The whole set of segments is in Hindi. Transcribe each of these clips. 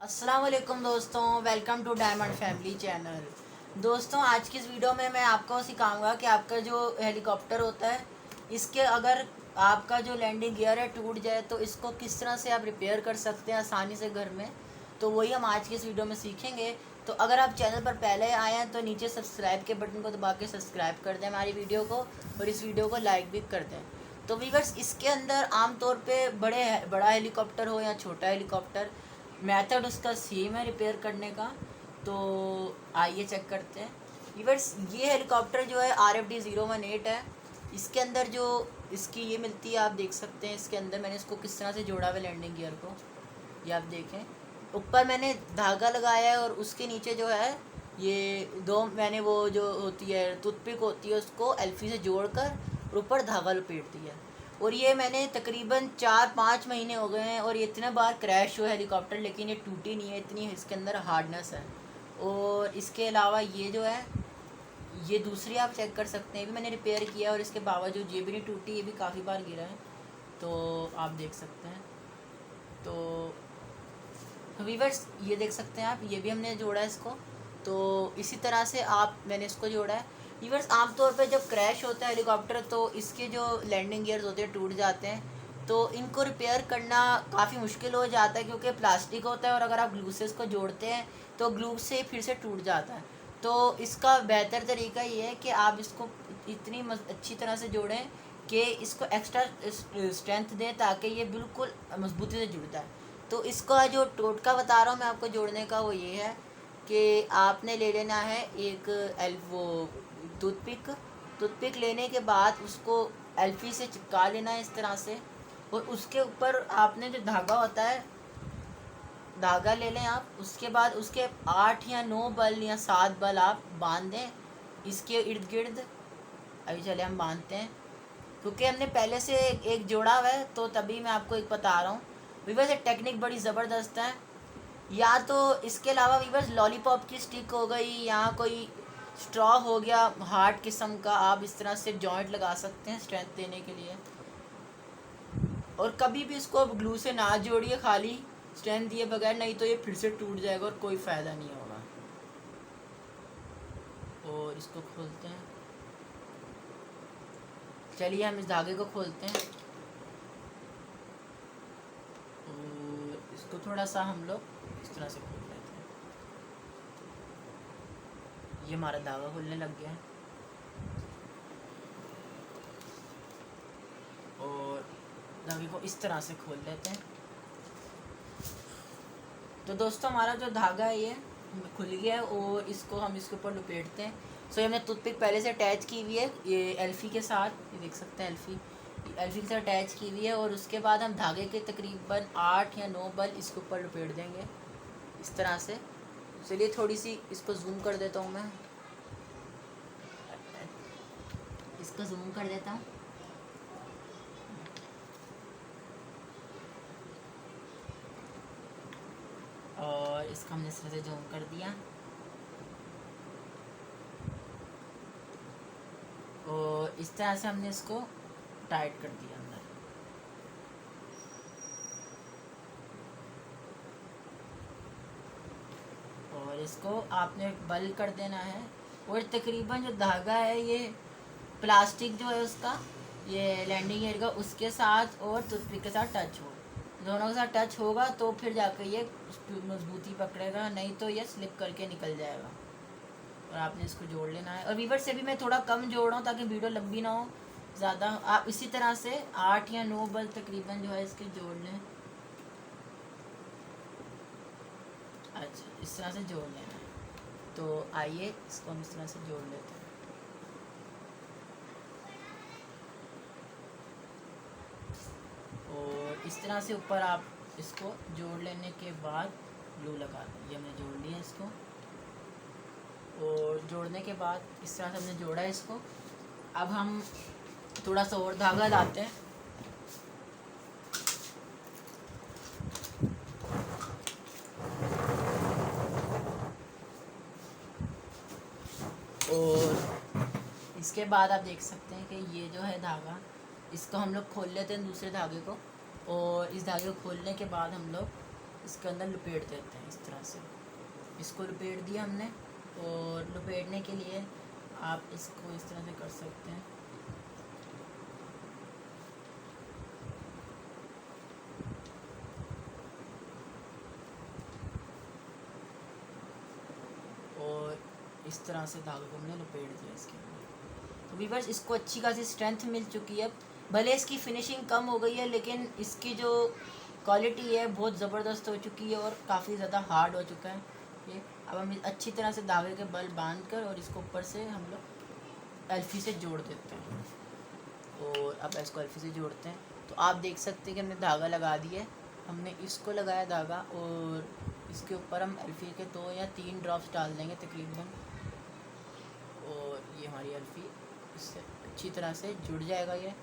अस्सलाम वालेकुम दोस्तों, welcome to diamond family channel. दोस्तों, आज की इस वीडियो में मैं आपको सिखाऊंगा कि आपका जो हेलीकॉप्टर होता है, इसके अगर आपका जो लैंडिंग गियर है टूट जाए तो इसको किस तरह से आप रिपेयर कर सकते हैं आसानी से घर में। तो वही हम आज की इस वीडियो में सीखेंगे। तो अगर आप चैनल पर पहले आए हैं तो नीचे सब्सक्राइब के बटन को दबा के सब्सक्राइब कर दें हमारी वीडियो को, और इस वीडियो को लाइक भी कर दें। तो वीवर्स, इसके अंदर आमतौर पे बड़ा हेलीकॉप्टर हो या छोटा हेलीकॉप्टर, मेथड उसका सेम है रिपेयर करने का। तो आइए चेक करते हैं। वीवर्स, ये हेलीकॉप्टर जो है RFD-018 है। इसके अंदर जो इसकी ये मिलती है, आप देख सकते हैं इसके अंदर मैंने इसको किस तरह से जोड़ा हुआ लैंडिंग गियर को, ये आप देखें। ऊपर मैंने धागा लगाया है और उसके नीचे जो है ये दो मैंने वो जो होती है टूथपिक होती है उसको एल्फी से जोड़कर ऊपर धागा लपेट दिया। और ये मैंने तकरीबन 4-5 महीने हो गए हैं और ये इतने बार क्रैश हुआ हेलीकॉप्टर, लेकिन ये टूटी नहीं है, इतनी इसके अंदर हार्डनेस है। और इसके अलावा ये जो है ये दूसरी आप चेक कर सकते हैं, ये भी मैंने रिपेयर किया और इसके बावजूद ये भी नहीं टूटी, ये भी काफ़ी बार गिरा है, तो आप देख सकते हैं। तो वीवर्स, ये देख सकते हैं आप, ये भी हमने जोड़ा है इसको। तो इसी तरह से मैंने इसको जोड़ा है। वीवर्स, आमतौर पे जब क्रैश होता है हेलीकॉप्टर तो इसके जो लैंडिंग गियर्स होते हैं टूट जाते हैं, तो इनको रिपेयर करना काफ़ी मुश्किल हो जाता है क्योंकि प्लास्टिक होता है और अगर आप ग्लू से इसको जोड़ते हैं तो ग्लू से फिर से टूट जाता है। तो इसका बेहतर तरीका ये है कि आप इसको इतनी अच्छी तरह से जोड़ें कि इसको एक्स्ट्रा स्ट्रेंथ दें ताकि ये बिल्कुल मजबूती से जुड़ता है। तो इसका जो टोटका बता रहा हूँ मैं आपको जोड़ने का, वो ये है कि आपने ले लेना है एक वो टूथपिक लेने के बाद उसको एल्फी से चिपका लेना है इस तरह से, और उसके ऊपर आपने जो धागा होता है धागा ले लें आप। उसके बाद उसके 8 या 9 बल या 7 बल आप बांध दें इसके इर्द गिर्द। अभी चले हम बांधते हैं क्योंकि हमने पहले से एक जोड़ा हुआ है, तो तभी मैं आपको एक बता रहा हूँ। वीवर्स, ये टेक्निक बड़ी ज़बरदस्त है। या तो इसके अलावा वीवर्स लॉलीपॉप की स्टिक हो गई या कोई स्ट्रॉ हो गया हार्ड किस्म का, आप इस तरह से जॉइंट लगा सकते हैं स्ट्रेंथ देने के लिए। और कभी भी इसको ग्लू से ना जोड़िए खाली स्ट्रेंथ दिए बगैर, नहीं तो ये फिर से टूट जाएगा और कोई फ़ायदा नहीं होगा। और इसको खोलते हैं, चलिए हम इस धागे को खोलते हैं। और इसको थोड़ा सा हम लोग इस तरह से खोल लेते हैं। ये हमारा धागा खुलने लग गया है। और धागे को इस तरह से खोल लेते हैं। तो दोस्तों, हमारा जो धागा है ये खुल गया है और इसको हम इसके ऊपर लपेटते हैं। सो हमने टूथपिक पहले से अटैच की हुई है ये एल्फी के साथ, ये देख सकते हैं एल्फी के साथ अटैच की हुई है। और उसके बाद हम धागे के तकरीबन 8 या 9 बल इसके ऊपर लपेट देंगे इस तरह से। चलिए थोड़ी सी इसको जूम कर देता हूँ, मैं इसको जूम कर देता हूँ। और इसको हमने इस तरह से जूम कर दिया और इस तरह से हमने इसको टाइट कर दिया अंदर। और इसको आपने बल कर देना है। और तकरीबन जो धागा है ये प्लास्टिक जो है उसका, ये लैंडिंग गियर का, उसके साथ और टूथपिक के साथ टच हो, दोनों के साथ टच होगा तो फिर जाकर ये मजबूती पकड़ेगा, नहीं तो ये स्लिप करके निकल जाएगा। और आपने इसको जोड़ लेना है। और वीवर से भी मैं थोड़ा कम जोड़ रहा हूँ ताकि वीडियो लंबी ना हो ज़्यादा। आप इसी तरह से 8 या 9 बल तकरीबन जो है इसके जोड़ लें। अच्छा, इस तरह से जोड़ लेना है। तो आइए इसको हम इस तरह से जोड़ लेते हैं। और इस तरह से ऊपर आप इसको जोड़ लेने के बाद ग्लू लगा दें। ये हमने जोड़ लिया इसको, और जोड़ने के बाद इस तरह से हमने जोड़ा है इसको। अब हम थोड़ा सा और धागा लाते हैं और इसके बाद आप देख सकते हैं कि ये जो है धागा, इसको हम लोग खोल लेते हैं दूसरे धागे को। और इस धागे को खोलने के बाद हम लोग इसके अंदर लपेट देते हैं इस तरह से। इसको लपेट दिया हमने, और लपेटने के लिए आप इसको इस तरह से कर सकते हैं। और इस तरह से धागे को हमने लपेट दिया इसके अंदर। तो वीवर्स, इसको अच्छी खासी स्ट्रेंथ मिल चुकी है। भले इसकी फिनिशिंग कम हो गई है, लेकिन इसकी जो क्वालिटी है बहुत ज़बरदस्त हो चुकी है और काफ़ी ज़्यादा हार्ड हो चुका है ये। अब हम अच्छी तरह से धागे के बल बांध कर और इसको ऊपर से हम लोग एल्फी से जोड़ देते हैं। और अब इसको एल्फी से जोड़ते हैं तो आप देख सकते हैं कि हमने धागा लगा दिया है। हमने इसको लगाया धागा, और इसके ऊपर हम एल्फी के 2 या 3 ड्रॉप्स डाल देंगे तकरीबन, और ये हमारी एल्फी इससे अच्छी तरह से जुड़ जाएगा ये।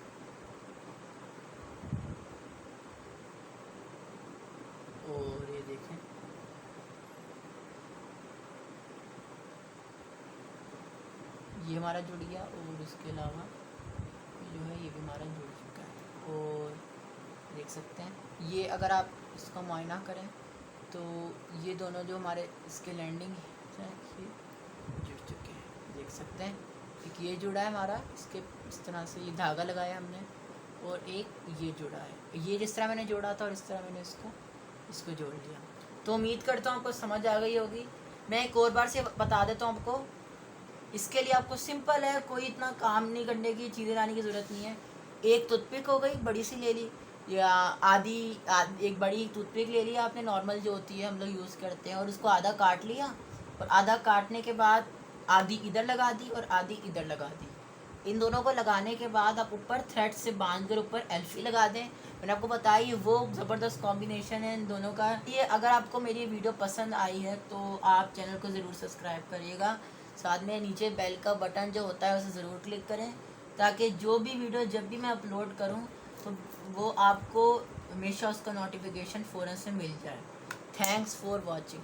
और ये देखें, ये हमारा जुड़ गया, और इसके अलावा जो है ये भी हमारा जुड़ चुका है। और देख सकते हैं ये, अगर आप इसका मुआयना करें तो ये दोनों जो हमारे इसके लैंडिंग है ये जुड़ चुके हैं। देख सकते हैं एक ये जुड़ा है हमारा, इसके इस तरह से ये धागा लगाया हमने, और एक ये जुड़ा है। ये जिस तरह मैंने जोड़ा था और इस तरह मैंने इसको जोड़ लिया। तो उम्मीद करता हूँ आपको समझ आ गई होगी। मैं एक और बार से बता देता हूँ आपको। इसके लिए आपको सिंपल है, कोई इतना काम नहीं करने की, चीज़ें लाने की ज़रूरत नहीं है। एक टूथपिक हो गई, बड़ी सी ले ली, या एक बड़ी टूथपिक ले लिया आपने, नॉर्मल जो होती है हम लोग यूज़ करते हैं, और उसको आधा काट लिया, और आधा काटने के बाद आधी इधर लगा दी और आधी इधर लगा दी। इन दोनों को लगाने के बाद आप ऊपर थ्रेड से बांध कर ऊपर एल्फी लगा दें। मैंने आपको बताया वो ज़बरदस्त कॉम्बिनेशन है इन दोनों का। ये अगर आपको मेरी वीडियो पसंद आई है तो आप चैनल को ज़रूर सब्सक्राइब करिएगा। साथ में नीचे बेल का बटन जो होता है उसे ज़रूर क्लिक करें, ताकि जो भी वीडियो जब भी मैं अपलोड करूं तो वो आपको हमेशा उसका नोटिफिकेशन फ़ौरन से मिल जाए। Thanks for watching.